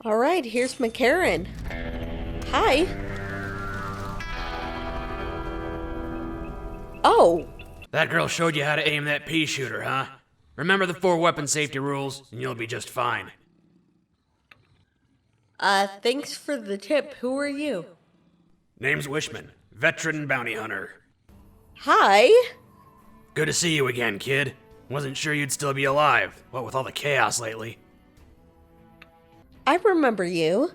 Alright, here's McCarran. Hi. Oh. That girl showed you how to aim that pea shooter, huh? Remember the 4 weapon safety rules, and you'll be just fine. Thanks for the tip. Who are you? Name's Wishman, veteran bounty hunter. Hi. Good to see you again, kid. Wasn't sure you'd still be alive, what with all the chaos lately. I remember you.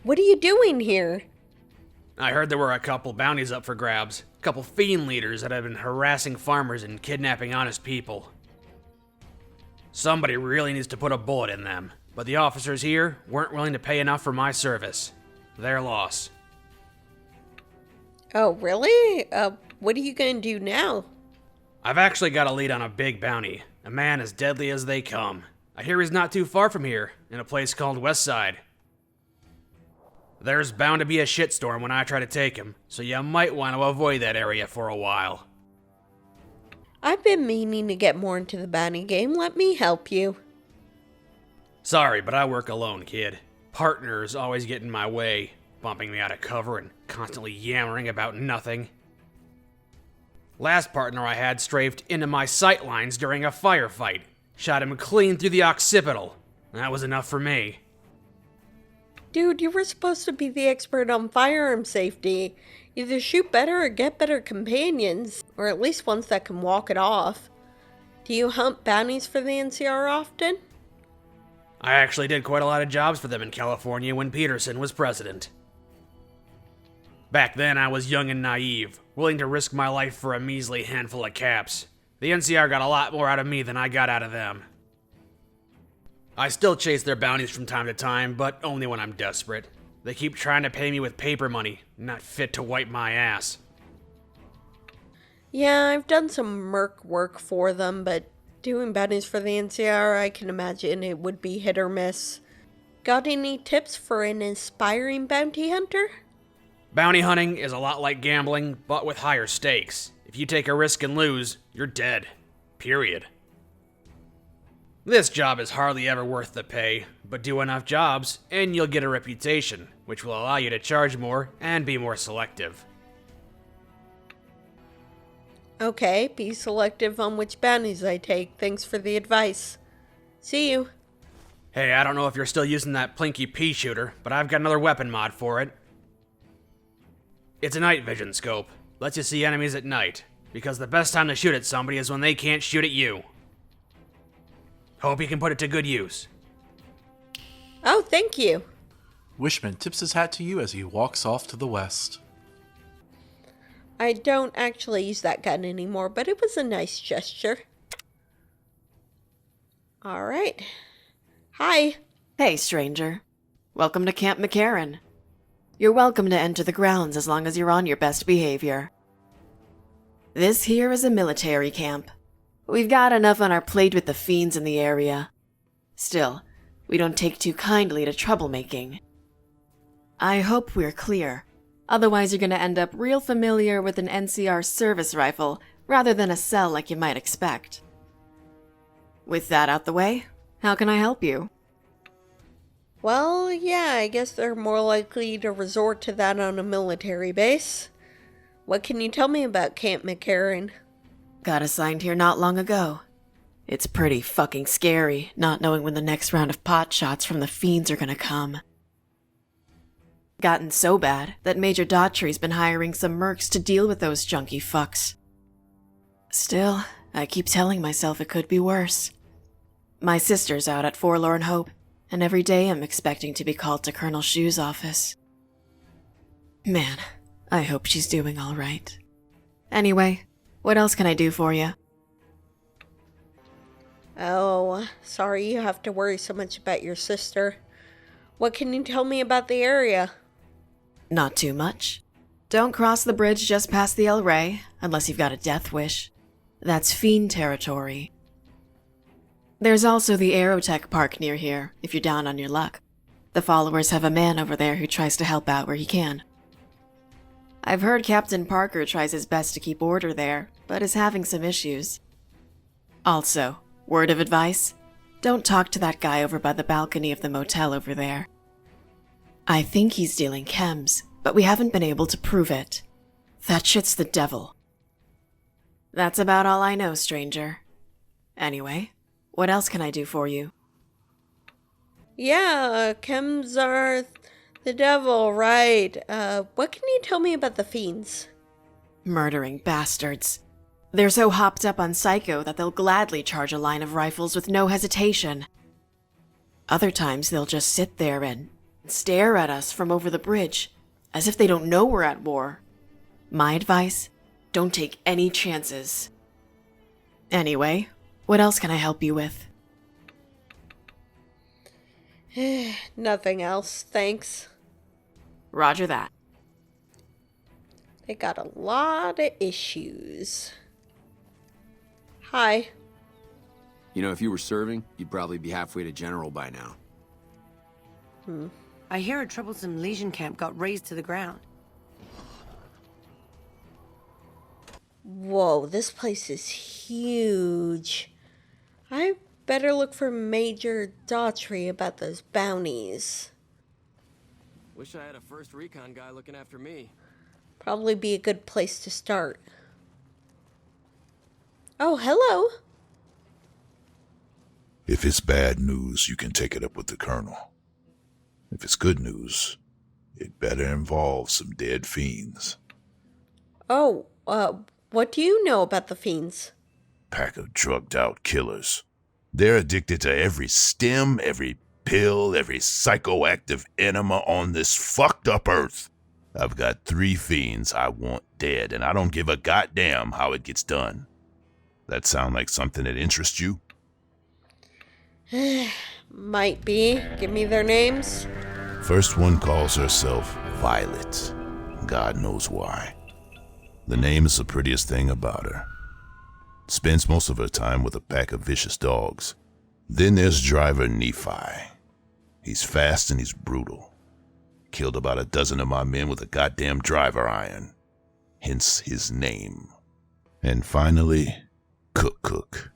What are you doing here? I heard there were a couple bounties up for grabs. A couple fiend leaders that have been harassing farmers and kidnapping honest people. Somebody really needs to put a bullet in them, but the officers here weren't willing to pay enough for my service. Their loss. Oh, really? What are you gonna do now? I've actually got a lead on a big bounty. A man as deadly as they come. I hear he's not too far from here, in a place called Westside. There's bound to be a shitstorm when I try to take him, so you might want to avoid that area for a while. I've been meaning to get more into the bounty game. Let me help you. Sorry, but I work alone, kid. Partners always get in my way, bumping me out of cover and constantly yammering about nothing. Last partner I had strafed into my sight lines during a firefight. Shot him clean through the occipital. That was enough for me. Dude, you were supposed to be the expert on firearm safety. Either shoot better or get better companions, or at least ones that can walk it off. Do you hunt bounties for the NCR often? I actually did quite a lot of jobs for them in California when Peterson was president. Back then, I was young and naive, willing to risk my life for a measly handful of caps. The NCR got a lot more out of me than I got out of them. I still chase their bounties from time to time, but only when I'm desperate. They keep trying to pay me with paper money, not fit to wipe my ass. Yeah, I've done some merc work for them, but doing bounties for the NCR, I can imagine it would be hit or miss. Got any tips for an aspiring bounty hunter? Bounty hunting is a lot like gambling, but with higher stakes. If you take a risk and lose, you're dead. Period. This job is hardly ever worth the pay, but do enough jobs, and you'll get a reputation, which will allow you to charge more and be more selective. Okay, be selective on which bounties I take. Thanks for the advice. See you. Hey, I don't know if you're still using that plinky pea shooter, but I've got another weapon mod for it. It's a night vision scope. Lets you see enemies at night, because the best time to shoot at somebody is when they can't shoot at you. Hope you can put it to good use. Oh, thank you. Wishman tips his hat to you as he walks off to the west. I don't actually use that gun anymore, but it was a nice gesture. Alright. Hi. Hey, stranger. Welcome to Camp McCarran. You're welcome to enter the grounds as long as you're on your best behavior. This here is a military camp. We've got enough on our plate with the fiends in the area. Still, we don't take too kindly to troublemaking. I hope we're clear. Otherwise you're gonna end up real familiar with an NCR service rifle rather than a cell like you might expect. With that out the way, how can I help you? Well, yeah, I guess they're more likely to resort to that on a military base. What can you tell me about Camp McCarran? Got assigned here not long ago. It's pretty fucking scary, not knowing when the next round of pot shots from the fiends are gonna come. Gotten so bad that Major Daughtry's been hiring some mercs to deal with those junky fucks. Still, I keep telling myself it could be worse. My sister's out at Forlorn Hope, and every day I'm expecting to be called to Colonel Shu's office. Man, I hope she's doing all right. Anyway, what else can I do for you? Oh, sorry you have to worry so much about your sister. What can you tell me about the area? Not too much. Don't cross the bridge just past the El Rey, unless you've got a death wish. That's fiend territory. There's also the Aerotech Park near here, if you're down on your luck. The followers have a man over there who tries to help out where he can. I've heard Captain Parker tries his best to keep order there, but is having some issues. Also, word of advice, don't talk to that guy over by the balcony of the motel over there. I think he's dealing chems, but we haven't been able to prove it. That shit's the devil. That's about all I know, stranger. Anyway, what else can I do for you? Yeah, chems are the devil, right? What can you tell me about the fiends? Murdering bastards. They're so hopped up on psycho that they'll gladly charge a line of rifles with no hesitation. Other times they'll just sit there and stare at us from over the bridge, as if they don't know we're at war. My advice? Don't take any chances. Anyway, what else can I help you with? Nothing else, thanks. Roger that. They got a lot of issues. Hi. You know, if you were serving, you'd probably be halfway to general by now. I hear a troublesome Legion camp got razed to the ground. Whoa, this place is huge. I better look for Major Daughtry about those bounties. Wish I had a first recon guy looking after me. Probably be a good place to start. Oh, hello. If it's bad news, you can take it up with the Colonel. If it's good news, it better involve some dead fiends. Oh, what do you know about the fiends? Pack of drugged-out killers. They're addicted to every stem, every pill, every psychoactive enema on this fucked-up earth. I've got 3 fiends I want dead, and I don't give a goddamn how it gets done. That sound like something that interests you? Might be. Give me their names. First one calls herself Violet. God knows why. The name is the prettiest thing about her. Spends most of her time with a pack of vicious dogs. Then there's driver Nephi. He's fast and he's brutal. Killed about a dozen of my men with a goddamn driver iron. Hence his name. And finally, Cook.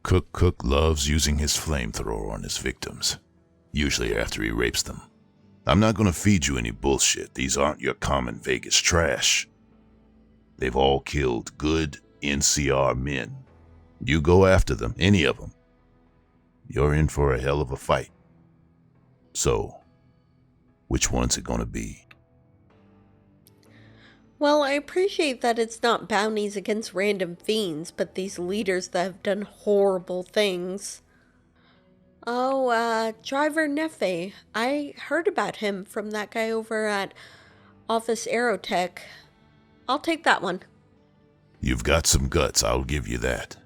Cook loves using his flamethrower on his victims. Usually after he rapes them. I'm not gonna feed you any bullshit. These aren't your common Vegas trash. They've all killed good NCR men. You go after them, any of them. You're in for a hell of a fight. So, which one's it gonna be? Well, I appreciate that it's not bounties against random fiends, but these leaders that have done horrible things. Oh, Driver Nephi. I heard about him from that guy over at Office Aerotech. I'll take that one. You've got some guts, I'll give you that.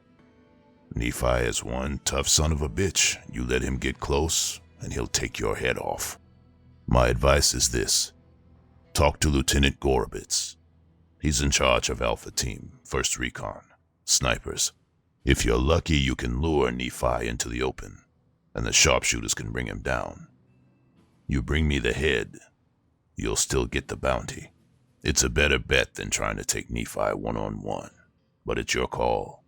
Nephi is one tough son of a bitch. You let him get close, and he'll take your head off. My advice is this. Talk to Lieutenant Gorobitz. He's in charge of Alpha Team, First Recon, snipers. If you're lucky, you can lure Nephi into the open, and the sharpshooters can bring him down. You bring me the head, you'll still get the bounty. It's a better bet than trying to take Nephi one-on-one, but it's your call.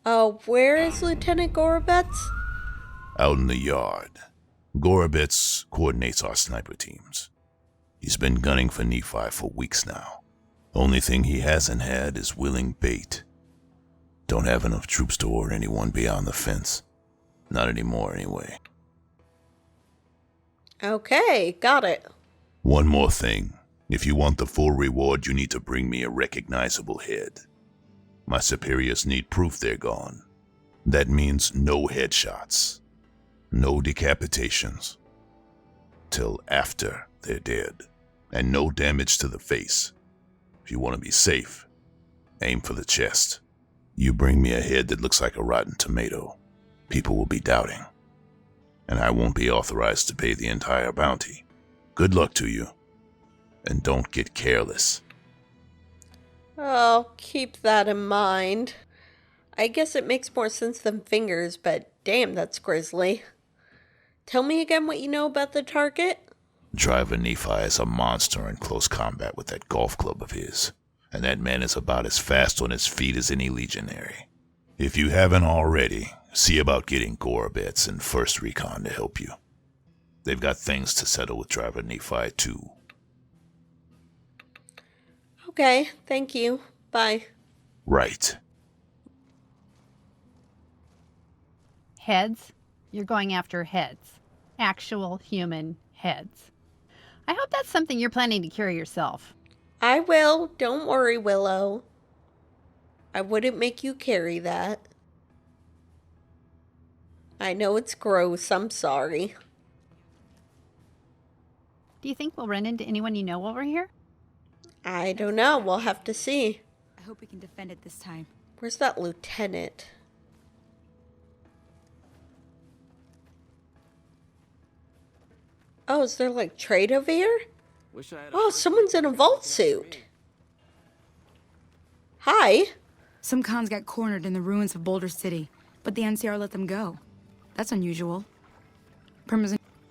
Oh, where is Lieutenant Gorobetz? Out in the yard. Gorobitz coordinates our sniper teams. He's been gunning for Nephi for weeks now. Only thing he hasn't had is willing bait. Don't have enough troops to order anyone beyond the fence. Not anymore, anyway. Okay, got it. One more thing. If you want the full reward, you need to bring me a recognizable head. My superiors need proof they're gone. That means no headshots. No decapitations. Till after they're dead. And no damage to the face. If you want to be safe, aim for the chest. You bring me a head that looks like a rotten tomato. People will be doubting. And I won't be authorized to pay the entire bounty. Good luck to you. And don't get careless. I'll keep that in mind. I guess it makes more sense than fingers, but damn, that's grisly. Tell me again what you know about the target? Driver Nephi is a monster in close combat with that golf club of his. And that man is about as fast on his feet as any legionary. If you haven't already, see about getting Gorobetz and First Recon to help you. They've got things to settle with Driver Nephi, too. Okay, thank you. Bye. Right. Heads? You're going after heads. Actual human heads. I hope that's something you're planning to cure yourself. I will. Don't worry, Willow. I wouldn't make you carry that. I know it's gross. I'm sorry. Do you think we'll run into anyone you know over here? I don't know. We'll have to see. I hope we can defend it this time. Where's that lieutenant? Oh, is there like trade over here? Oh, someone's in a vault suit. Hi. Some cons got cornered in the ruins of Boulder City, but the NCR let them go. That's unusual.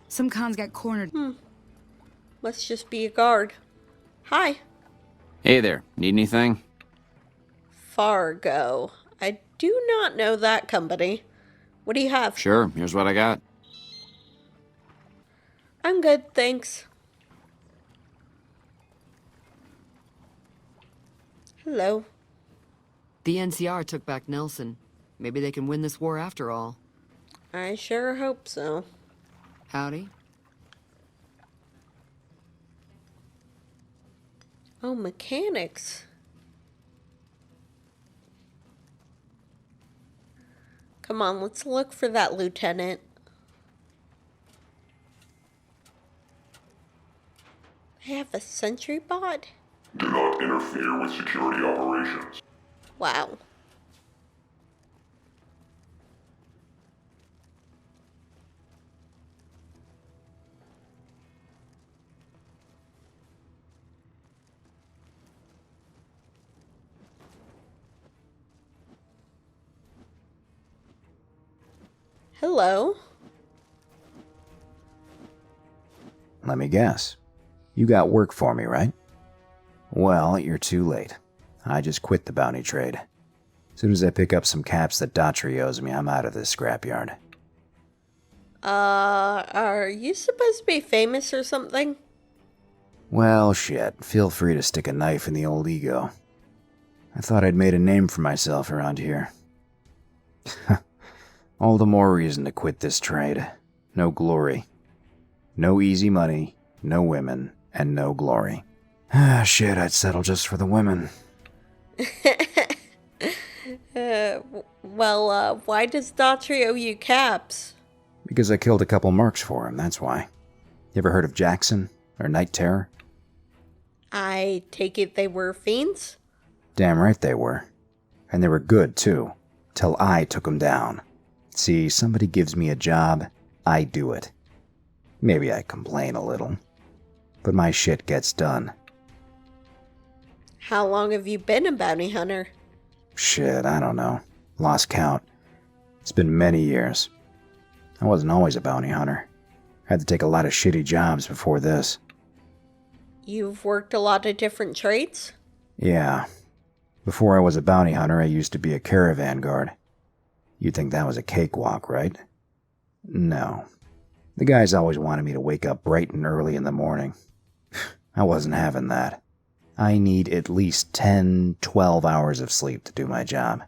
Some cons got cornered. Must just be a guard. Hi. Hey there, need anything? Fargo. I do not know that company. What do you have? Sure, here's what I got. I'm good, thanks. Hello. The NCR took back Nelson. Maybe they can win this war after all. I sure hope so. Howdy. Oh, mechanics. Come on, let's look for that lieutenant. They have a sentry bot? Do not interfere with security operations. Wow. Hello. Let me guess. You got work for me, right? Well, you're too late. I just quit the bounty trade. As soon as I pick up some caps that Daughtry owes me, I'm out of this scrapyard. Are you supposed to be famous or something? Well, shit. Feel free to stick a knife in the old ego. I thought I'd made a name for myself around here. All the more reason to quit this trade. No glory. No easy money, no women, and no glory. Ah, shit, I'd settle just for the women. Why does Daughtry owe you caps? Because I killed a couple mercs for him, that's why. You ever heard of Jackson? Or Night Terror? I take it they were fiends? Damn right they were. And they were good, too. Till I took them down. See, somebody gives me a job, I do it. Maybe I complain a little. But my shit gets done. How long have you been a bounty hunter? Shit, I don't know. Lost count. It's been many years. I wasn't always a bounty hunter. Had to take a lot of shitty jobs before this. You've worked a lot of different trades? Yeah. Before I was a bounty hunter, I used to be a caravan guard. You'd think that was a cakewalk, right? No. The guys always wanted me to wake up bright and early in the morning. I wasn't having that. I need at least 10, 12 hours of sleep to do my job.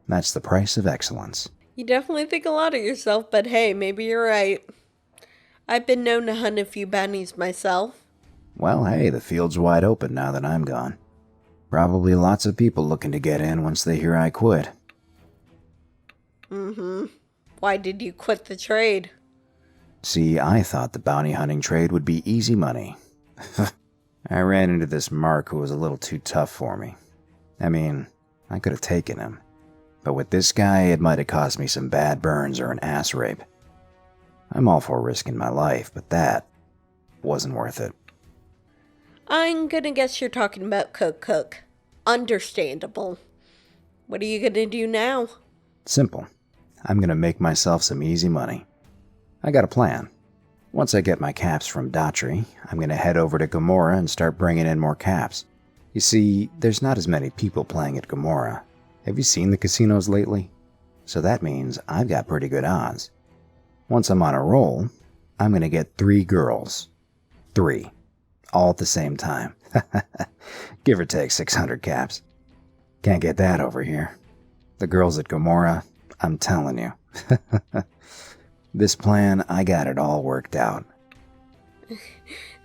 That's the price of excellence. You definitely think a lot of yourself, but hey, maybe you're right. I've been known to hunt a few bounties myself. Well, hey, the field's wide open now that I'm gone. Probably lots of people looking to get in once they hear I quit. Why did you quit the trade? See, I thought the bounty hunting trade would be easy money. I ran into this Mark who was a little too tough for me. I mean, I could have taken him. But with this guy, it might have cost me some bad burns or an ass rape. I'm all for risking my life, but that wasn't worth it. I'm gonna guess you're talking about Cook. Understandable. What are you gonna do now? Simple. I'm gonna make myself some easy money. I got a plan. Once I get my caps from Daughtry, I'm gonna head over to Gomorrah and start bringing in more caps. You see, there's not as many people playing at Gomorrah. Have you seen the casinos lately? So that means I've got pretty good odds. Once I'm on a roll, I'm gonna get 3 girls. 3. All at the same time. Give or take 600 caps. Can't get that over here. The girls at Gomorrah, I'm telling you. This plan, I got it all worked out.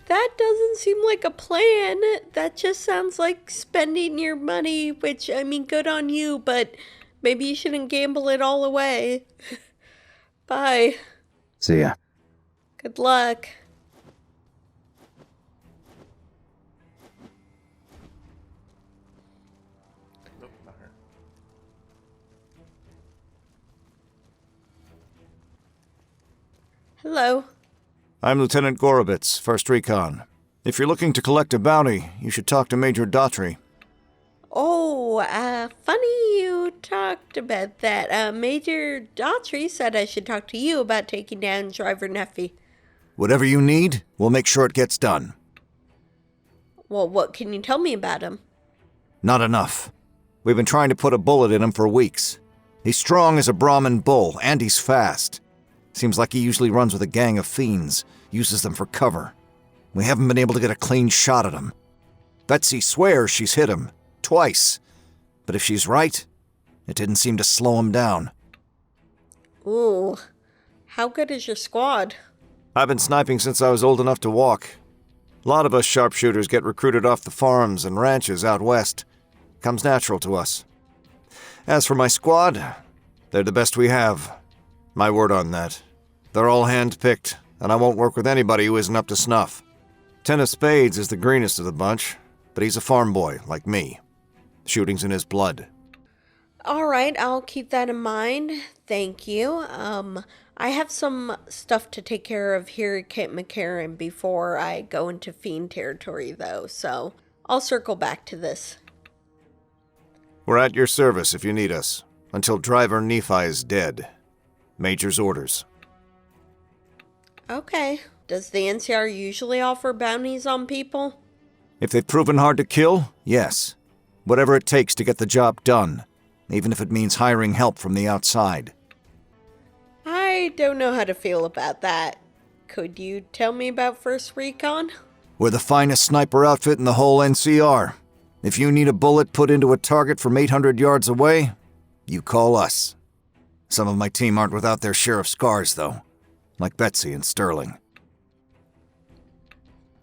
That doesn't seem like a plan. That just sounds like spending your money, which, I mean, good on you, but maybe you shouldn't gamble it all away. Bye. See ya. Good luck. Hello. I'm Lieutenant Gorovitz, 1st Recon. If you're looking to collect a bounty, you should talk to Major Daughtry. Oh, funny you talked about that. Major Daughtry said I should talk to you about taking down Driver Neffy. Whatever you need, we'll make sure it gets done. Well, what can you tell me about him? Not enough. We've been trying to put a bullet in him for weeks. He's strong as a Brahmin bull, and he's fast. Seems like he usually runs with a gang of fiends, uses them for cover. We haven't been able to get a clean shot at him. Betsy swears she's hit him, twice. But if she's right, it didn't seem to slow him down. Ooh, how good is your squad? I've been sniping since I was old enough to walk. A lot of us sharpshooters get recruited off the farms and ranches out west. Comes natural to us. As for my squad, they're the best we have. My word on that. They're all hand-picked, and I won't work with anybody who isn't up to snuff. 10 of Spades is the greenest of the bunch, but he's a farm boy, like me. Shooting's in his blood. Alright, I'll keep that in mind. Thank you. I have some stuff to take care of here at Camp MacCarran before I go into Fiend territory, though, so I'll circle back to this. We're at your service if you need us, until Driver Nephi is dead. Major's orders. Okay. Does the NCR usually offer bounties on people? If they've proven hard to kill, yes. Whatever it takes to get the job done, even if it means hiring help from the outside. I don't know how to feel about that. Could you tell me about 1st Recon? We're the finest sniper outfit in the whole NCR. If you need a bullet put into a target from 800 yards away, you call us. Some of my team aren't without their share of scars, though. Like Betsy and Sterling.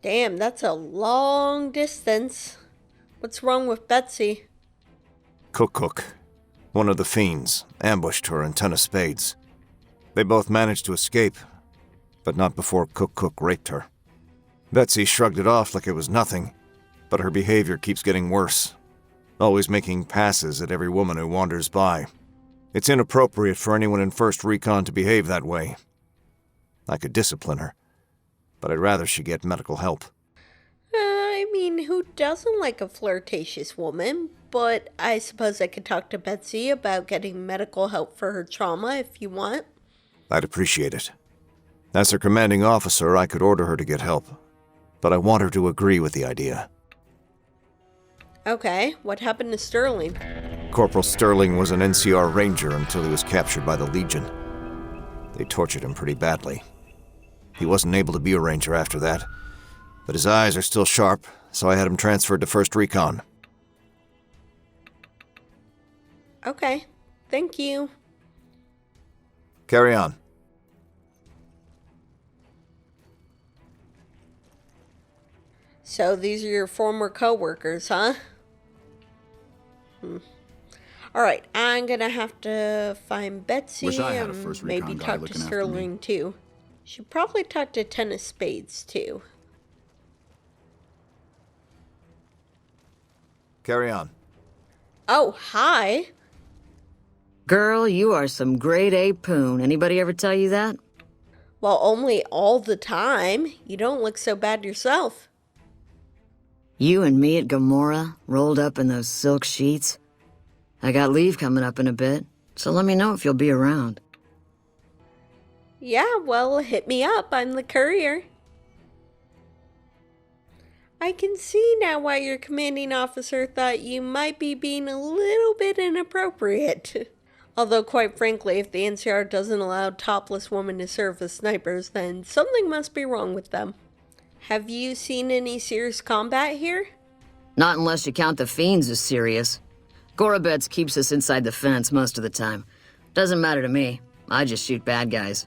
Damn, that's a long distance. What's wrong with Betsy? Cook, one of the fiends, ambushed her and 10 of Spades. They both managed to escape, but not before Cook raped her. Betsy shrugged it off like it was nothing, but her behavior keeps getting worse. Always making passes at every woman who wanders by. It's inappropriate for anyone in 1st Recon to behave that way. I could discipline her, but I'd rather she get medical help. I mean, who doesn't like a flirtatious woman? But I suppose I could talk to Betsy about getting medical help for her trauma if you want. I'd appreciate it. As her commanding officer, I could order her to get help, but I want her to agree with the idea. Okay, what happened to Sterling? Corporal Sterling was an NCR ranger until he was captured by the Legion. They tortured him pretty badly. He wasn't able to be a ranger after that, but his eyes are still sharp, so I had him transferred to 1st Recon. Okay, thank you. Carry on. So these are your former co-workers, huh? Alright, I'm gonna have to find Betsy Wish I had a and 1st Recon maybe guy talk to looking after Sterling too. Should probably talk to 10 of Spades too. Carry on. Oh, hi. Girl, you are some grade A poon. Anybody ever tell you that? Well, only all the time. You don't look so bad yourself. You and me at Gomorrah, rolled up in those silk sheets. I got leave coming up in a bit, so let me know if you'll be around. Yeah, well, hit me up. I'm the courier. I can see now why your commanding officer thought you might be being a little bit inappropriate. Although, quite frankly, if the NCR doesn't allow topless women to serve as snipers, then something must be wrong with them. Have you seen any serious combat here? Not unless you count the fiends as serious. Gorobets keeps us inside the fence most of the time. Doesn't matter to me. I just shoot bad guys.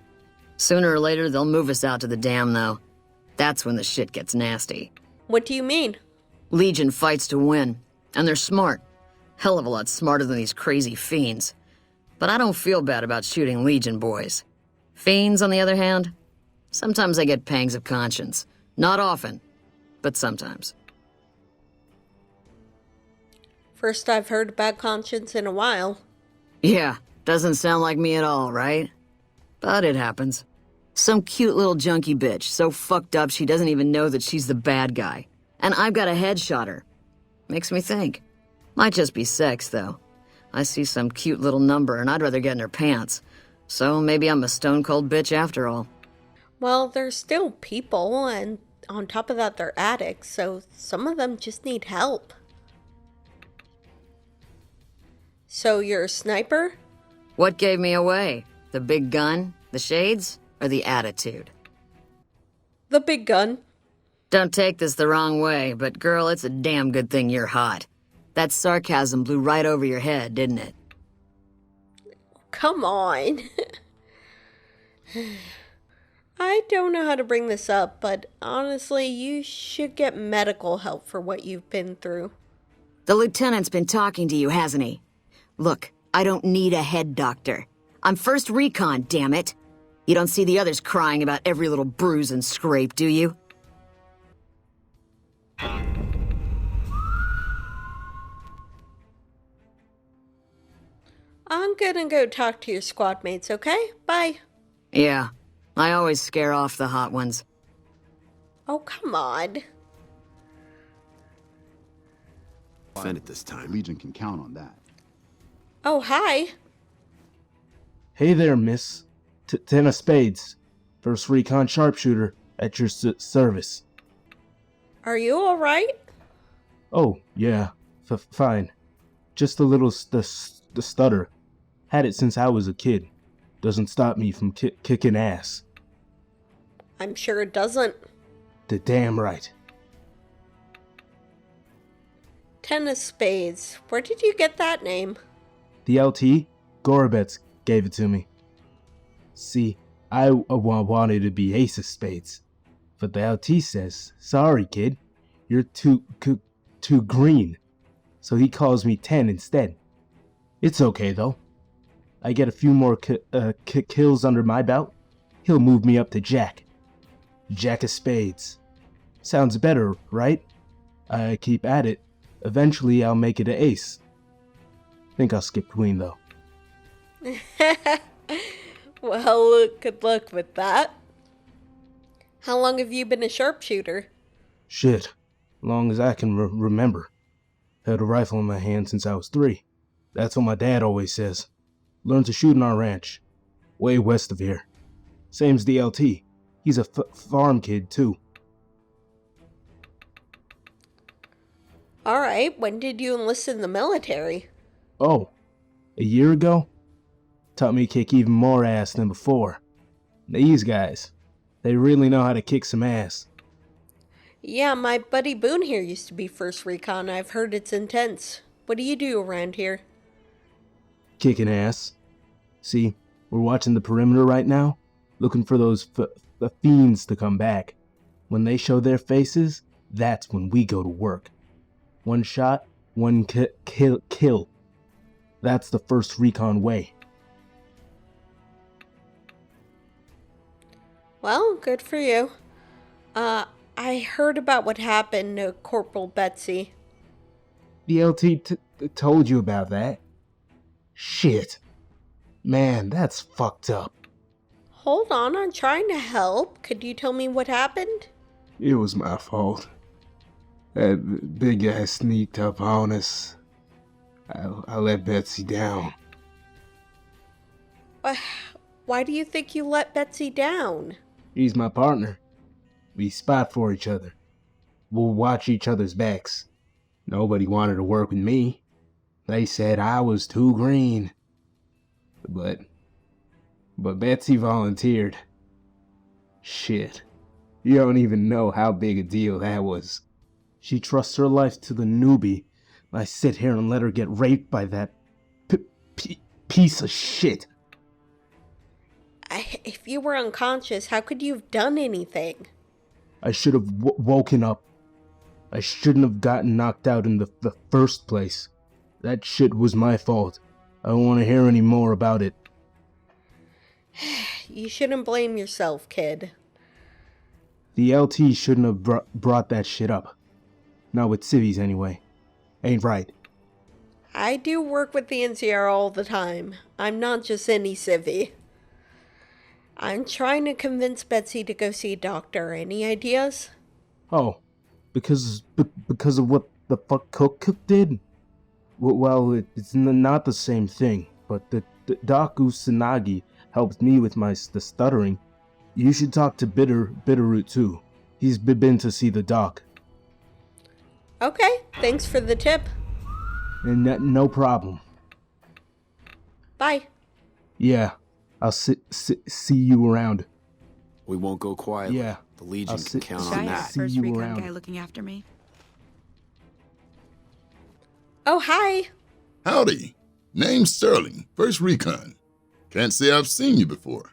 Sooner or later, they'll move us out to the dam, though. That's when the shit gets nasty. What do you mean? Legion fights to win. And they're smart. Hell of a lot smarter than these crazy fiends. But I don't feel bad about shooting Legion boys. Fiends, on the other hand, sometimes I get pangs of conscience. Not often, but sometimes. First I've heard about conscience in a while. Yeah, doesn't sound like me at all, right? But it happens. Some cute little junkie bitch, so fucked up she doesn't even know that she's the bad guy. And I've got a headshot her. Makes me think. Might just be sex, though. I see some cute little number and I'd rather get in her pants. So maybe I'm a stone-cold bitch after all. Well, they're still people, and on top of that, they're addicts, so some of them just need help. So you're a sniper? What gave me away? The big gun, the shades, or the attitude? The big gun. Don't take this the wrong way, but girl, it's a damn good thing you're hot. That sarcasm blew right over your head, didn't it? Come on. I don't know how to bring this up, but honestly, you should get medical help for what you've been through. The lieutenant's been talking to you, hasn't he? Look, I don't need a head doctor. I'm first recon, damn it. You don't see the others crying about every little bruise and scrape, do you? I'm gonna go talk to your squad mates, okay? Bye. Yeah, I always scare off the hot ones. Oh, come on. Defend it this time. Legion can count on that. Oh, hi. Hey there, miss. Ten of spades. First recon sharpshooter at your service. Are you alright? Oh, yeah. Fine. Just a little the stutter. Had it since I was a kid. Doesn't stop me from kicking ass. I'm sure it doesn't. The damn right. 10 of spades. Where did you get that name? The LT? Gorobets gave it to me. See, I wanted to be ace of spades. But the LT says, sorry kid, you're too green. So he calls me 10 instead. It's okay though. I get a few more kills under my belt, he'll move me up to Jack. Jack of spades. Sounds better, right? I keep at it. Eventually I'll make it an ace. Think I'll skip queen though. Well, good luck with that. How long have you been a sharpshooter? Shit, long as I can remember. Held a rifle in my hand since I was 3. That's what my dad always says. Learned to shoot on our ranch, way west of here. Same's the LT. He's a farm kid too. Alright, when did you enlist in the military? Oh, a year ago? Taught me to kick even more ass than before. These guys, they really know how to kick some ass. Yeah, my buddy Boone here used to be first recon. I've heard it's intense. What do you do around here? Kicking ass. See, we're watching the perimeter right now, looking for those fiends to come back. When they show their faces, that's when we go to work. One shot, one kill. That's the first recon way. Well, good for you. I heard about what happened to Corporal Betsy. The LT told you about that? Shit. Man, that's fucked up. Hold on, I'm trying to help. Could you tell me what happened? It was my fault. That big guy sneaked up on us. I let Betsy down. Why do you think you let Betsy down? He's my partner. We spot for each other. We'll watch each other's backs. Nobody wanted to work with me. They said I was too green. But Betsy volunteered. Shit. You don't even know how big a deal that was. She trusts her life to the newbie. I sit here and let her get raped by that piece of shit. If you were unconscious, how could you have done anything? I should have woken up. I shouldn't have gotten knocked out in the first place. That shit was my fault. I don't want to hear any more about it. You shouldn't blame yourself, kid. The LT shouldn't have brought that shit up. Not with civvies, anyway. Ain't right. I do work with the NCR all the time. I'm not just any civvy. I'm trying to convince Betsy to go see a doctor. Any ideas? Oh, because of what the fuck Cook did? Well, it's not the same thing, but the Doc Usanagi helped me with the stuttering. You should talk to Bitterroot too. He's been to see the doc. Okay, thanks for the tip. And no problem. Bye. Yeah, I'll see you around. We won't go quietly. Yeah, the Legion can count on that. First recon guy looking after me. Oh, hi. Howdy. Name's Sterling, First Recon. Can't say I've seen you before.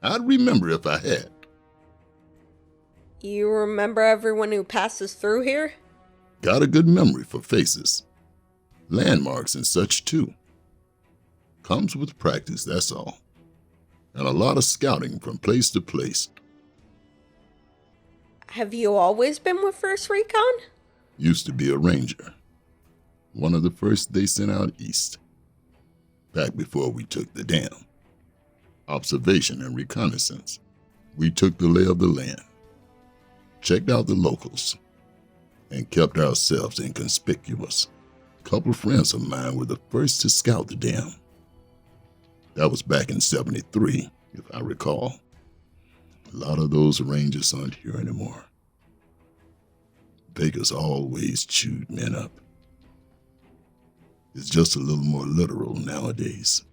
I'd remember if I had. You remember everyone who passes through here? Got a good memory for faces. Landmarks and such, too. Comes with practice, that's all. And a lot of scouting from place to place. Have you always been with First Recon? Used to be a ranger. One of the first they sent out east. Back before we took the dam. Observation and reconnaissance. We took the lay of the land. Checked out the locals. And kept ourselves inconspicuous. Couple friends of mine were the first to scout the dam. That was back in '73, if I recall. A lot of those rangers aren't here anymore. Baker's always chewed men up. It's just a little more literal nowadays.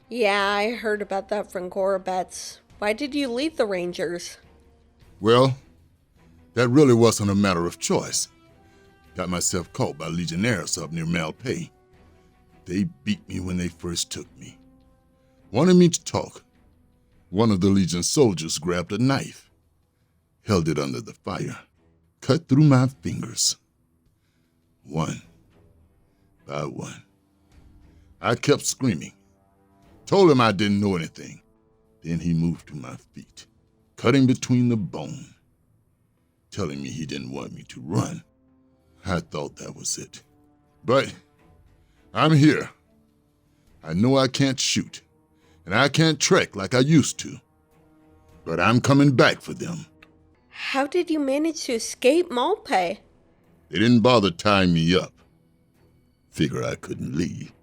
Yeah, I heard about that from Gorobets. Why did you leave the Rangers? Well, that really wasn't a matter of choice. Got myself caught by Legionnaires up near Malpay. They beat me when they first took me. Wanted me to talk. One of the Legion soldiers grabbed a knife, held it under the fire, cut through my fingers. One by one. I kept screaming. Told him I didn't know anything. Then he moved to my feet, cutting between the bone, telling me he didn't want me to run. I thought that was it. But I'm here. I know I can't shoot, and I can't trek like I used to. But I'm coming back for them. How did you manage to escape Malpay? They didn't bother tying me up. Figure I couldn't leave.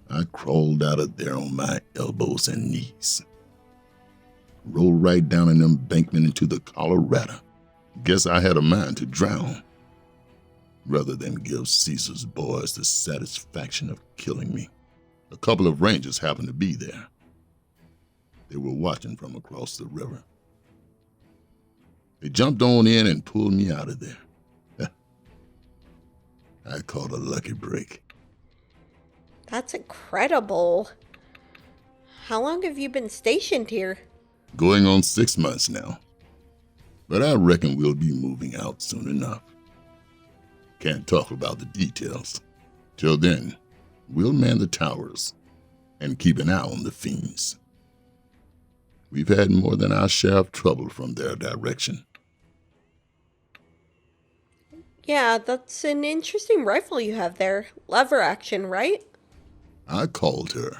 I crawled out of there on my elbows and knees. Rolled right down an embankment into the Colorado. Guess I had a mind to drown, rather than give Caesar's boys the satisfaction of killing me. A couple of rangers happened to be there. They were watching from across the river. They jumped on in and pulled me out of there. I caught a lucky break. That's incredible. How long have you been stationed here? Going on 6 months now. But I reckon we'll be moving out soon enough. Can't talk about the details. Till then, we'll man the towers and keep an eye on the fiends. We've had more than our share of trouble from their direction. Yeah, that's an interesting rifle you have there. Lever action, right? I called her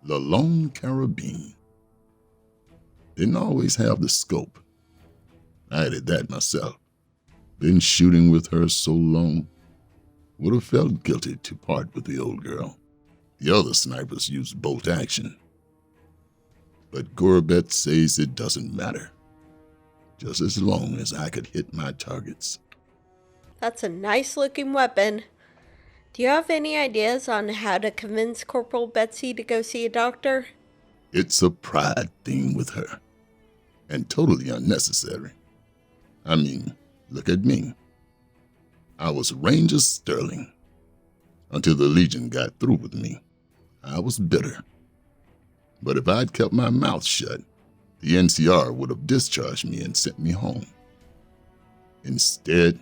the Lone Carabine. Didn't always have the scope. I added that myself. Been shooting with her so long. Would have felt guilty to part with the old girl. The other snipers used bolt action. But Gorobet says it doesn't matter. Just as long as I could hit my targets. That's a nice looking weapon. Do you have any ideas on how to convince Corporal Betsy to go see a doctor? It's a pride thing with her, and totally unnecessary. I mean, look at me. I was Ranger Sterling until the Legion got through with me. I was bitter. But if I'd kept my mouth shut, the NCR would have discharged me and sent me home. Instead,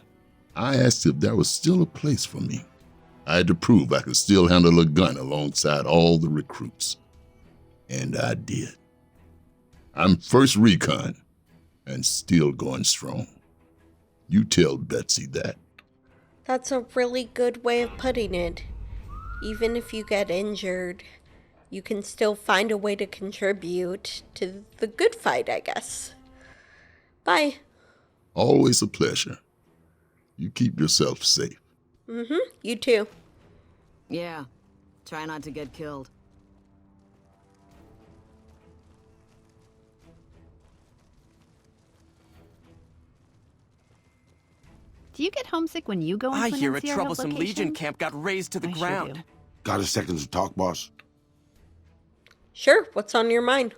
I asked if there was still a place for me. I had to prove I could still handle a gun alongside all the recruits. And I did. I'm first recon, and still going strong. You tell Betsy that. That's a really good way of putting it. Even if you get injured, you can still find a way to contribute to the good fight, I guess. Bye. Always a pleasure. You keep yourself safe. You too. Yeah. Try not to get killed. Do you get homesick when you go into I an hear a NCR troublesome location? Legion camp got razed to the I sure ground. do. Got a second to talk, boss? Sure, what's on your mind?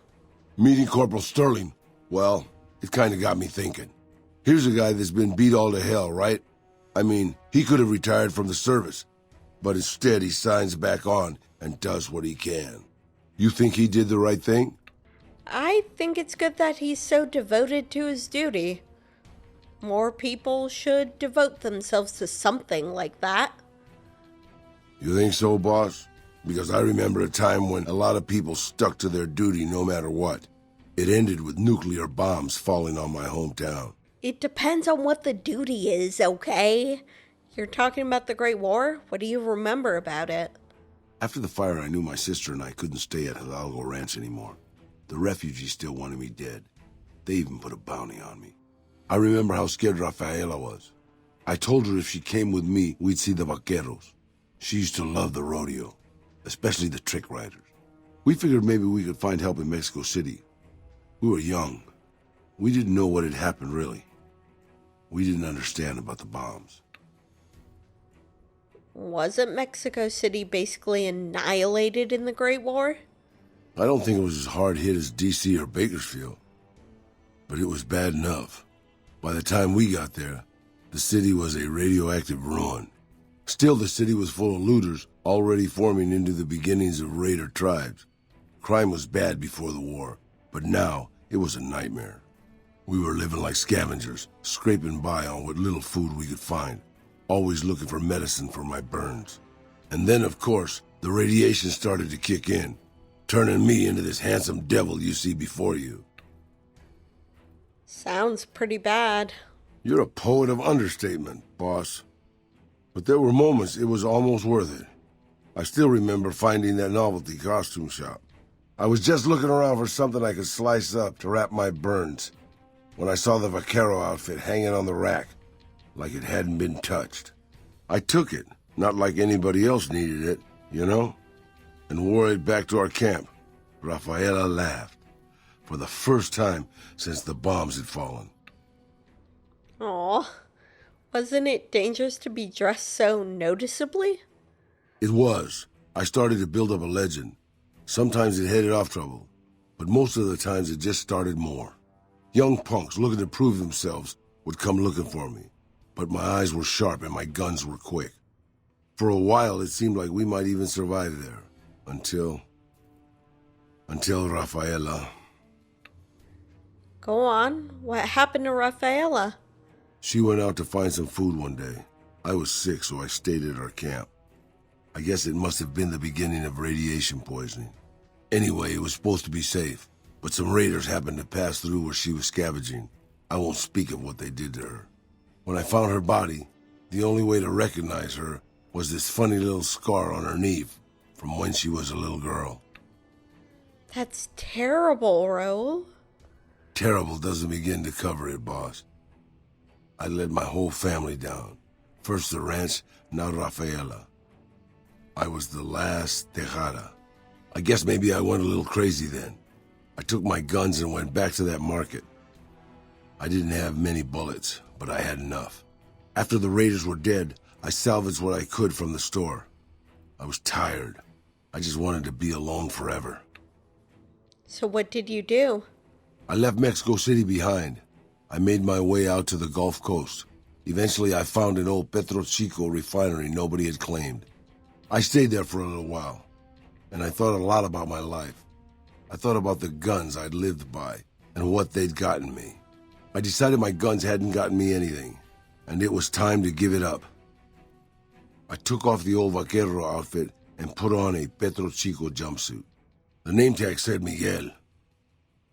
Meeting Corporal Sterling. Well, it kind of got me thinking. Here's a guy that's been beat all to hell, right? I mean, he could have retired from the service, but instead he signs back on and does what he can. You think he did the right thing? I think it's good that he's so devoted to his duty. More people should devote themselves to something like that. You think so, boss? Because I remember a time when a lot of people stuck to their duty no matter what. It ended with nuclear bombs falling on my hometown. It depends on what the duty is, okay? You're talking about the Great War? What do you remember about it? After the fire, I knew my sister and I couldn't stay at Hidalgo Ranch anymore. The refugees still wanted me dead. They even put a bounty on me. I remember how scared Rafaela was. I told her if she came with me, we'd see the vaqueros. She used to love the rodeo, especially the trick riders. We figured maybe we could find help in Mexico City. We were young. We didn't know what had happened, really. We didn't understand about the bombs. Wasn't Mexico City basically annihilated in the Great War? I don't think it was as hard hit as D.C. or Bakersfield, but it was bad enough. By the time we got there, the city was a radioactive ruin. Still, the city was full of looters, already forming into the beginnings of raider tribes. Crime was bad before the war, but now it was a nightmare. We were living like scavengers, scraping by on what little food we could find, always looking for medicine for my burns. And then, of course, the radiation started to kick in, turning me into this handsome devil you see before you. Sounds pretty bad. You're a poet of understatement, boss. But there were moments it was almost worth it. I still remember finding that novelty costume shop. I was just looking around for something I could slice up to wrap my burns when I saw the vaquero outfit hanging on the rack, like it hadn't been touched. I took it, not like anybody else needed it, you know, and wore it back to our camp. Rafaela laughed, for the first time since the bombs had fallen. Aw, wasn't it dangerous to be dressed so noticeably? It was. I started to build up a legend. Sometimes it headed off trouble, but most of the times it just started more. Young punks looking to prove themselves would come looking for me, but my eyes were sharp and my guns were quick. For a while, it seemed like we might even survive there, until Rafaela. Go on. What happened to Rafaela? She went out to find some food one day. I was sick, so I stayed at our camp. I guess it must have been the beginning of radiation poisoning. Anyway, it was supposed to be safe, but some raiders happened to pass through where she was scavenging. I won't speak of what they did to her. When I found her body, the only way to recognize her was this funny little scar on her knee from when she was a little girl. That's terrible, Raul. Terrible doesn't begin to cover it, boss. I led my whole family down. First the ranch, now Rafaela. I was the last Tejada. I guess maybe I went a little crazy then. I took my guns and went back to that market. I didn't have many bullets, but I had enough. After the raiders were dead, I salvaged what I could from the store. I was tired. I just wanted to be alone forever. So what did you do? I left Mexico City behind. I made my way out to the Gulf Coast. Eventually, I found an old Petro Chico refinery nobody had claimed. I stayed there for a little while, and I thought a lot about my life. I thought about the guns I'd lived by and what they'd gotten me. I decided my guns hadn't gotten me anything, and it was time to give it up. I took off the old vaquero outfit and put on a Petro Chico jumpsuit. The name tag said Miguel,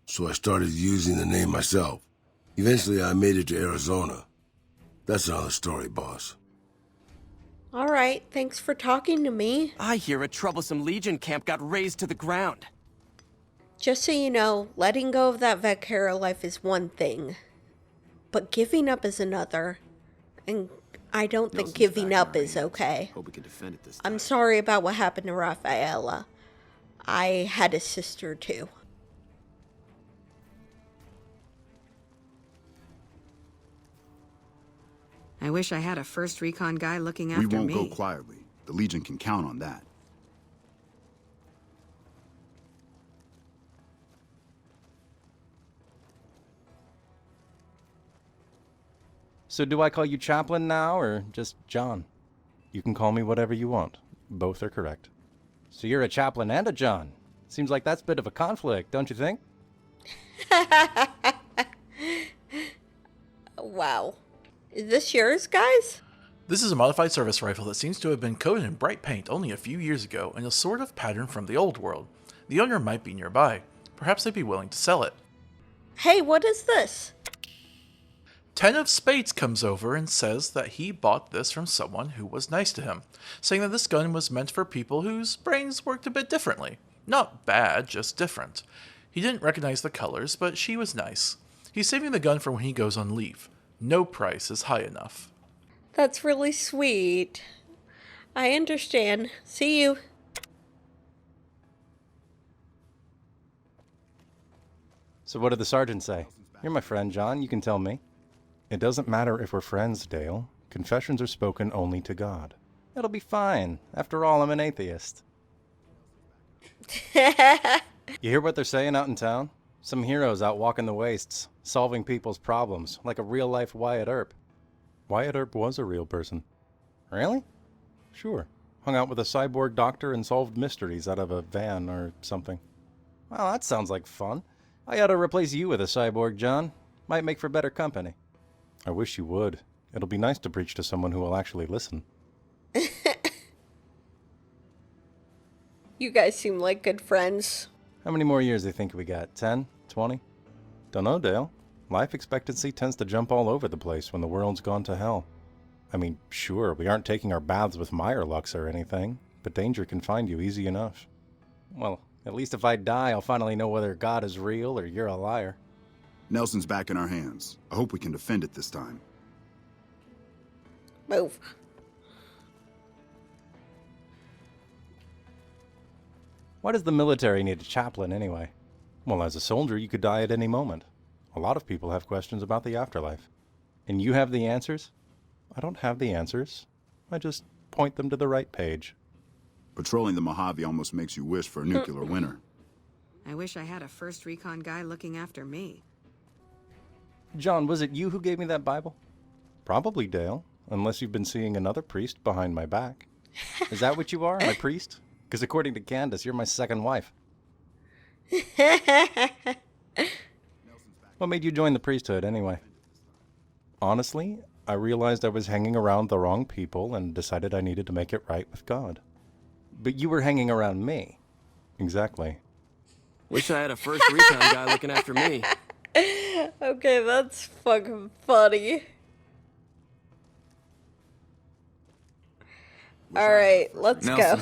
so I started using the name myself. Eventually, I made it to Arizona. That's another story, boss. All right, thanks for talking to me. I hear a troublesome Legion camp got razed to the ground. Just so you know, letting go of that vaquero life is one thing, but giving up is another. And I don't think giving up is okay. Hope we can defend it this time. I'm sorry about what happened to Rafaela. I had a sister too. I wish I had a first recon guy looking after me. We won't go quietly. The Legion can count on that. So do I call you Chaplain now, or just John? You can call me whatever you want. Both are correct. So you're a Chaplain and a John. Seems like that's a bit of a conflict, don't you think? Wow. Is this yours, guys? This is a modified service rifle that seems to have been coated in bright paint only a few years ago in a sort of pattern from the old world. The owner might be nearby. Perhaps they'd be willing to sell it. Hey, what is this? 10 of Spades comes over and says that he bought this from someone who was nice to him, saying that this gun was meant for people whose brains worked a bit differently. Not bad, just different. He didn't recognize the colors, but she was nice. He's saving the gun for when he goes on leave. No price is high enough. That's really sweet. I understand. See you. So what did the sergeant say? You're my friend, John. You can tell me. It doesn't matter if we're friends, Dale. Confessions are spoken only to God. It'll be fine. After all, I'm an atheist. You hear what they're saying out in town? Some heroes out walking the wastes, solving people's problems, like a real-life Wyatt Earp. Wyatt Earp was a real person. Really? Sure. Hung out with a cyborg doctor and solved mysteries out of a van or something. Well, that sounds like fun. I ought to replace you with a cyborg, John. Might make for better company. I wish you would. It'll be nice to preach to someone who will actually listen. You guys seem like good friends. How many more years do you think we got? 10? 20? Dunno, Dale. Life expectancy tends to jump all over the place when the world's gone to hell. I mean, sure, we aren't taking our baths with Meyerlux or anything, but danger can find you easy enough. Well, at least if I die, I'll finally know whether God is real or you're a liar. Nelson's back in our hands. I hope we can defend it this time. Move. Why does the military need a chaplain anyway? Well, as a soldier, you could die at any moment. A lot of people have questions about the afterlife. And you have the answers? I don't have the answers. I just point them to the right page. Patrolling the Mojave almost makes you wish for a nuclear winter. I wish I had a first recon guy looking after me. John, was it you who gave me that Bible? Probably, Dale, unless you've been seeing another priest behind my back. Is that what you are, my priest? Because according to Candace, you're my second wife. What made you join the priesthood, anyway? Honestly, I realized I was hanging around the wrong people and decided I needed to make it right with God. But you were hanging around me. Exactly. Wish I had a first recon guy looking after me. Okay, that's fucking funny. Alright, let's go.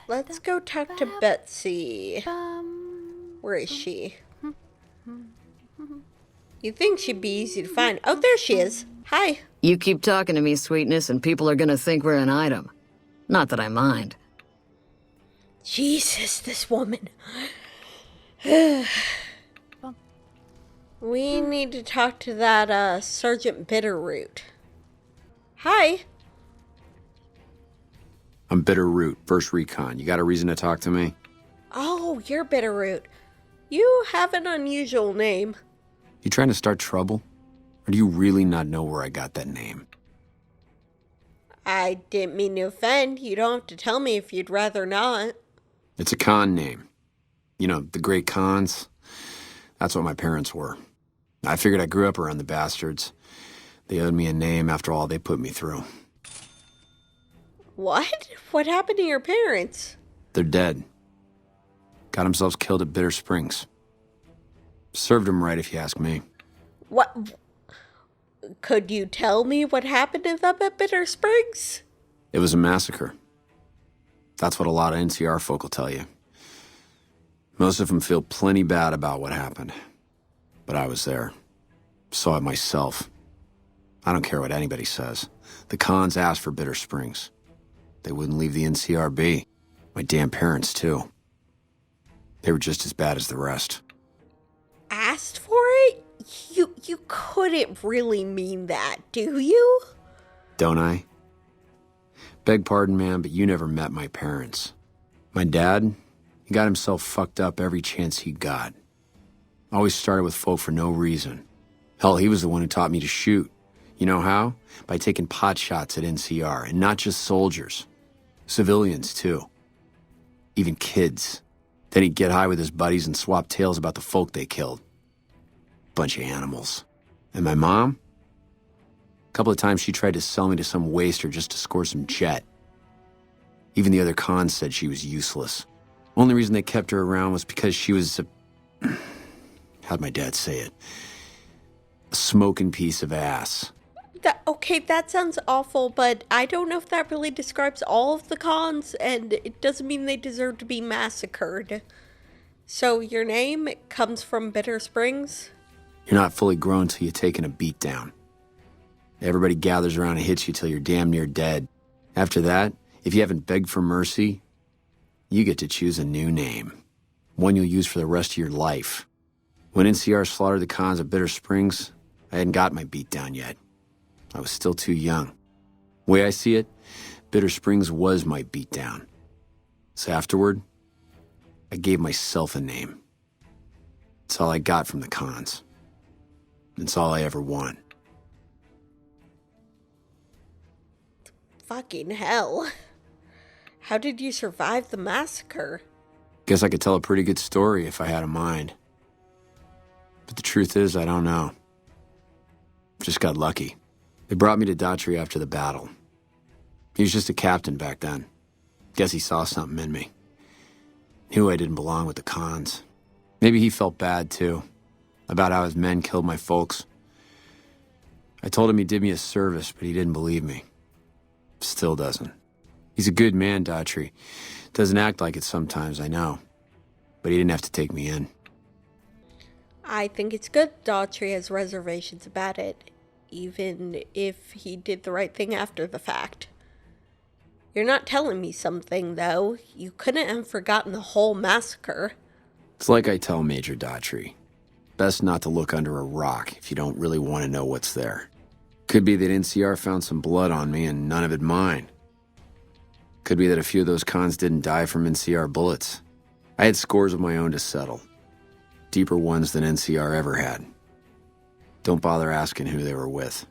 Let's go talk to Betsy. Where is she? You think she'd be easy to find. Oh, there she is. Hi. You keep talking to me, sweetness, and people are gonna think we're an item. Not that I mind. Jesus, this woman. We need to talk to that Sergeant Bitterroot. Hi. I'm Bitterroot, first recon. You got a reason to talk to me? Oh, you're Bitterroot. You have an unusual name. You trying to start trouble? Or do you really not know where I got that name? I didn't mean to offend. You don't have to tell me if you'd rather not. It's a con name. You know, the great cons. That's what my parents were. I figured I grew up around the bastards. They owed me a name after all they put me through. What? What happened to your parents? They're dead. Got themselves killed at Bitter Springs. Served them right, if you ask me. What? Could you tell me what happened to them at Bitter Springs? It was a massacre. That's what a lot of NCR folk will tell you. Most of them feel plenty bad about what happened. But I was there. Saw it myself. I don't care what anybody says. The cons asked for Bitter Springs. They wouldn't leave the NCR be. My damn parents, too. They were just as bad as the rest. Asked for it? You couldn't really mean that, do you? Don't I? Beg pardon, man, but you never met my parents. My dad, he got himself fucked up every chance he got. Always started with folk for no reason. Hell, he was the one who taught me to shoot. You know how? By taking pot shots at NCR, and not just soldiers. Civilians, too. Even kids. Then he'd get high with his buddies and swap tales about the folk they killed. Bunch of animals. And my mom? A couple of times she tried to sell me to some waster just to score some jet. Even the other cons said she was useless. Only reason they kept her around was because she was a... how'd my dad say it? A smoking piece of ass. Okay, that sounds awful, but I don't know if that really describes all of the cons, and it doesn't mean they deserve to be massacred. So your name comes from Bitter Springs? You're not fully grown till you've taken a beat down. Everybody gathers around and hits you till you're damn near dead. After that, if you haven't begged for mercy, you get to choose a new name. One you'll use for the rest of your life. When NCR slaughtered the cons at Bitter Springs, I hadn't got my beat down yet. I was still too young. The way I see it, Bitter Springs was my beatdown. So afterward, I gave myself a name. It's all I got from the cons. It's all I ever want. Fucking hell. How did you survive the massacre? Guess I could tell a pretty good story if I had a mind. But the truth is, I don't know. Just got lucky. They brought me to Daughtry after the battle. He was just a captain back then. Guess he saw something in me. Knew I didn't belong with the cons. Maybe he felt bad, too, about how his men killed my folks. I told him he did me a service, but he didn't believe me. Still doesn't. He's a good man, Daughtry. Doesn't act like it sometimes, I know. But he didn't have to take me in. I think it's good Daughtry has reservations about it, even if he did the right thing after the fact. You're not telling me something, though. You couldn't have forgotten the whole massacre. It's like I tell Major Daughtry. Best not to look under a rock if you don't really want to know what's there. Could be that NCR found some blood on me and none of it mine. Could be that a few of those cons didn't die from NCR bullets. I had scores of my own to settle. Deeper ones than NCR ever had. Don't bother asking who they were with.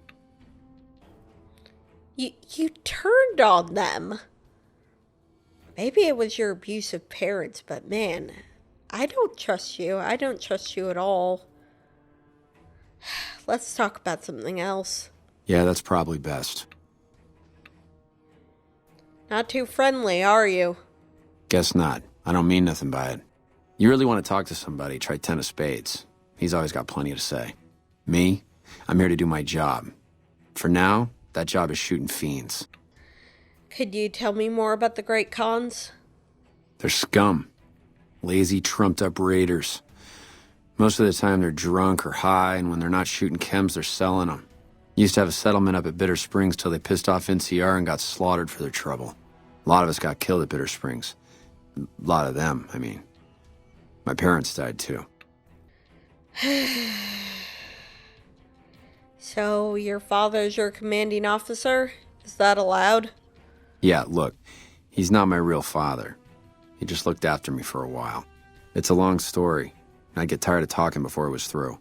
You turned on them. Maybe it was your abusive parents, but man, I don't trust you. I don't trust you at all. Let's talk about something else. Yeah, that's probably best. Not too friendly, are you? Guess not. I don't mean nothing by it. You really want to talk to somebody, try 10 of spades. He's always got plenty to say. Me? I'm here to do my job. For now, that job is shooting fiends. Could you tell me more about the Great Cons? They're scum. Lazy, trumped-up raiders. Most of the time they're drunk or high, and when they're not shooting chems, they're selling them. Used to have a settlement up at Bitter Springs till they pissed off NCR and got slaughtered for their trouble. A lot of us got killed at Bitter Springs. A lot of them, I mean. My parents died too. So, your father's your commanding officer? Is that allowed? Yeah, look. He's not my real father. He just looked after me for a while. It's a long story. I'd get tired of talking before it was through.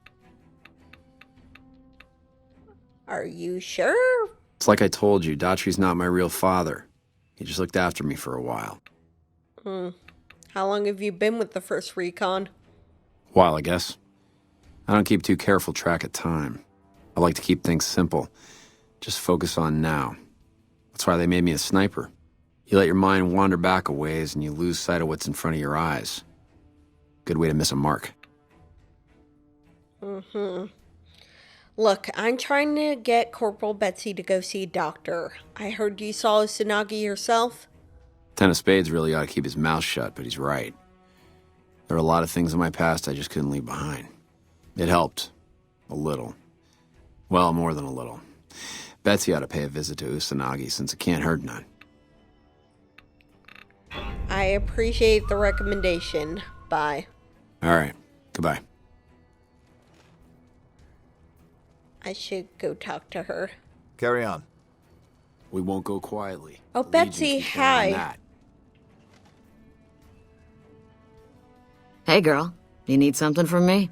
Are you sure? It's like I told you, Dachi's not my real father. He just looked after me for a while. How long have you been with the first recon? While, I guess. I don't keep too careful track of time. I like to keep things simple. Just focus on now. That's why they made me a sniper. You let your mind wander back a ways and you lose sight of what's in front of your eyes. Good way to miss a mark. Look, I'm trying to get Corporal Betsy to go see a doctor. I heard you saw Usanagi yourself. Ten of Spades really ought to keep his mouth shut, but he's right. There are a lot of things in my past I just couldn't leave behind. It helped. A little. Well, more than a little. Betsy ought to pay a visit to Usanagi since it can't hurt none. I appreciate the recommendation. Bye. All right. Goodbye. I should go talk to her. Carry on. We won't go quietly. Oh, The Betsy, Legion can count on hi. that. Hey, girl. You need something from me?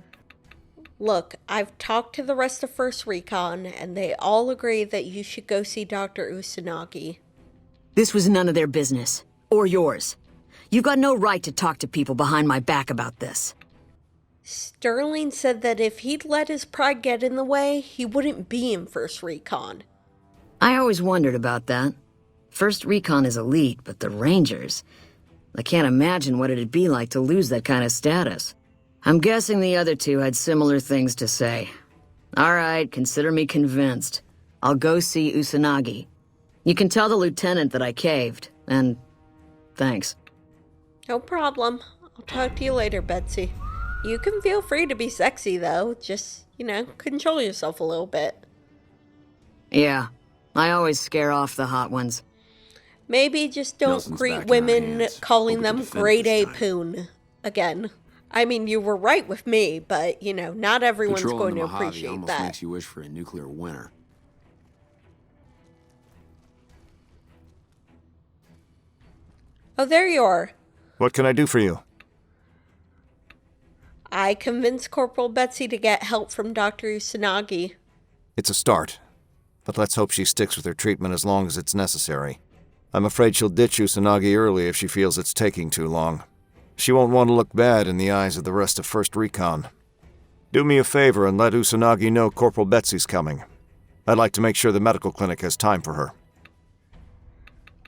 Look, I've talked to the rest of First Recon, and they all agree that you should go see Dr. Usanagi. This was none of their business. Or yours. You've got no right to talk to people behind my back about this. Sterling said that if he'd let his pride get in the way, he wouldn't be in First Recon. I always wondered about that. First Recon is elite, but the Rangers... I can't imagine what it'd be like to lose that kind of status. I'm guessing the other two had similar things to say. All right, consider me convinced. I'll go see Usanagi. You can tell the lieutenant that I caved, and thanks. No problem. I'll talk to you later, Betsy. You can feel free to be sexy, though. Just, control yourself a little bit. Yeah, I always scare off the hot ones. Maybe just don't Nelson's back greet in our women hands. calling Hope we can them defend grade this A time. poon again. I mean, you were right with me, but, not everyone's Patrolling going to the Mojave appreciate almost that. makes you wish for a nuclear winter. Oh, there you are. What can I do for you? I convinced Corporal Betsy to get help from Dr. Usanagi. It's a start. But let's hope she sticks with her treatment as long as it's necessary. I'm afraid she'll ditch Usanagi early if she feels it's taking too long. She won't want to look bad in the eyes of the rest of First Recon. Do me a favor and let Usanagi know Corporal Betsy's coming. I'd like to make sure the medical clinic has time for her.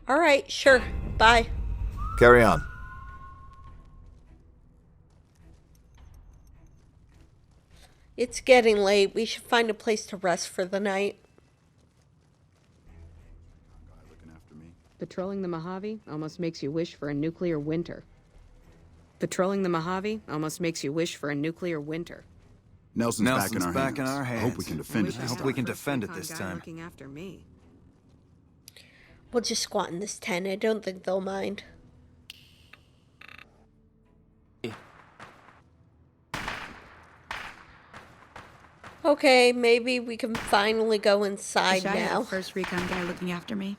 All right, sure. Bye. Carry on. It's getting late. We should find a place to rest for the night. Patrolling the Mojave almost makes you wish for a nuclear winter. Patrolling the Mojave almost makes you wish for a nuclear winter. Nelson's back in our hands. I hope we can defend it I this hope time. we can defend it this time. Looking after me. We'll just squat in this tent. I don't think they'll mind. Okay, maybe we can finally go inside Wish I had now. a First Recon guy looking after me.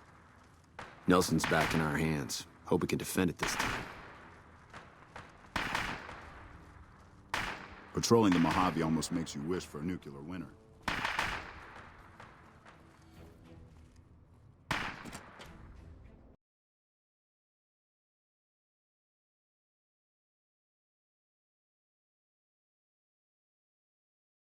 Nelson's back in our hands. Hope we can defend it this time. Patrolling the Mojave almost makes you wish for a nuclear winter.